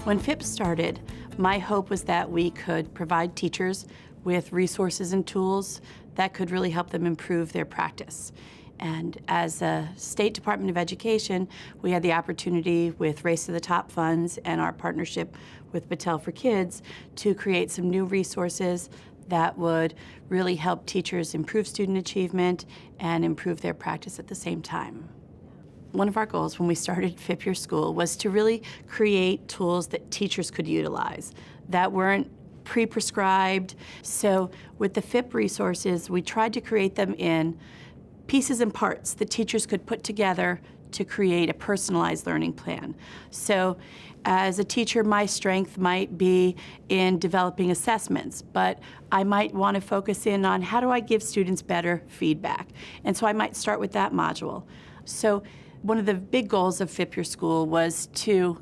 When FIP started, my hope was that we could provide teachers with resources and tools that could really help them improve their practice. And as a State Department of Education, we had the opportunity with Race to the Top funds and our partnership with Battelle for Kids to create some new resources that would really help teachers improve student achievement and improve their practice at the same time. One of our goals when we started FIP Your School was to really create tools that teachers could utilize that weren't pre-prescribed. So with the FIP resources, we tried to create them in pieces and parts that teachers could put together to create a personalized learning plan. So as a teacher, my strength might be in developing assessments, but I might want to focus in on how do I give students better feedback. And so I might start with that module. So one of the big goals of FIP Your School was to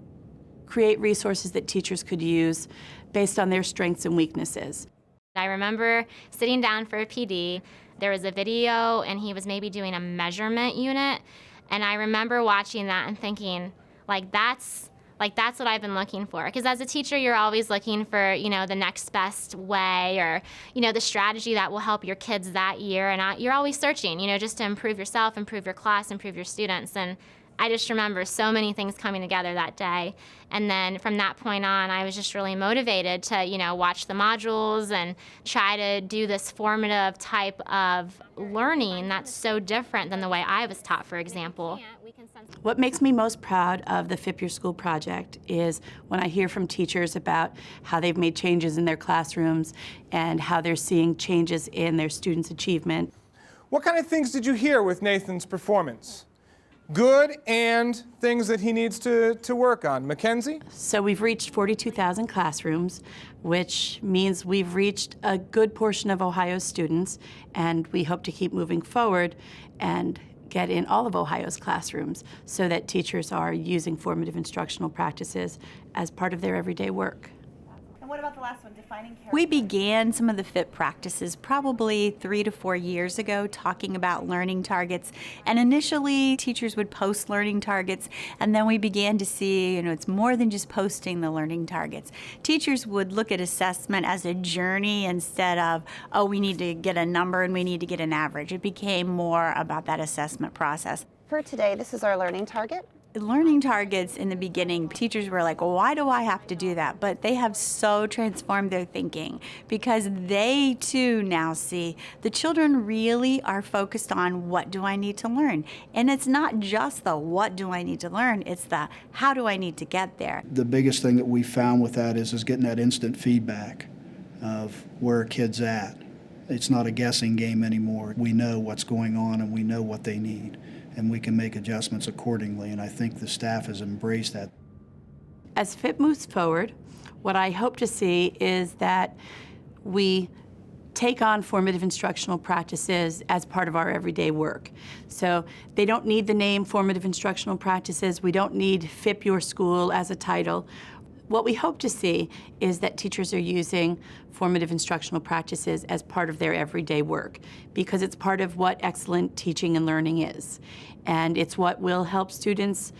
create resources that teachers could use based on their strengths and weaknesses. I remember sitting down for a PD. There was a video and he was maybe doing a measurement unit, and I remember watching that and thinking, that's what I've been looking for. Because as a teacher, you're always looking for, the next best way, or, the strategy that will help your kids that year. And you're always searching, just to improve yourself, improve your class, improve your students. And I just remember so many things coming together that day. And then from that point on, I was just really motivated to, watch the modules and try to do this formative type of learning that's so different than the way I was taught, for example. What makes me most proud of the FIP Your School project is when I hear from teachers about how they've made changes in their classrooms and how they're seeing changes in their students' achievement. What kind of things did you hear with Nathan's performance? Good and things that he needs to work on. Mackenzie? So we've reached 42,000 classrooms, which means we've reached a good portion of Ohio's students, and we hope to keep moving forward and get in all of Ohio's classrooms so that teachers are using formative instructional practices as part of their everyday work. And what about the last one, defining character? We began some of the FIP practices probably 3 to 4 years ago, talking about learning targets. And initially, teachers would post learning targets, and then we began to see, it's more than just posting the learning targets. Teachers would look at assessment as a journey instead of, we need to get a number and we need to get an average. It became more about that assessment process. For today, this is our learning target. Learning targets in the beginning, teachers were like, why do I have to do that? But they have so transformed their thinking because they too now see the children really are focused on what do I need to learn. And it's not just the what do I need to learn, it's the how do I need to get there. The biggest thing that we found with that is getting that instant feedback of where a kid's at. It's not a guessing game anymore. We know what's going on and we know what they need, and we can make adjustments accordingly, and I think the staff has embraced that. As FIP moves forward, what I hope to see is that we take on formative instructional practices as part of our everyday work. So they don't need the name formative instructional practices. We don't need FIP Your School as a title. What we hope to see is that teachers are using formative instructional practices as part of their everyday work, because it's part of what excellent teaching and learning is. And it's what will help students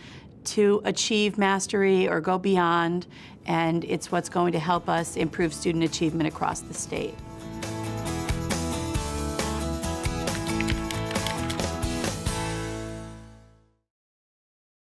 to achieve mastery or go beyond, and it's what's going to help us improve student achievement across the state.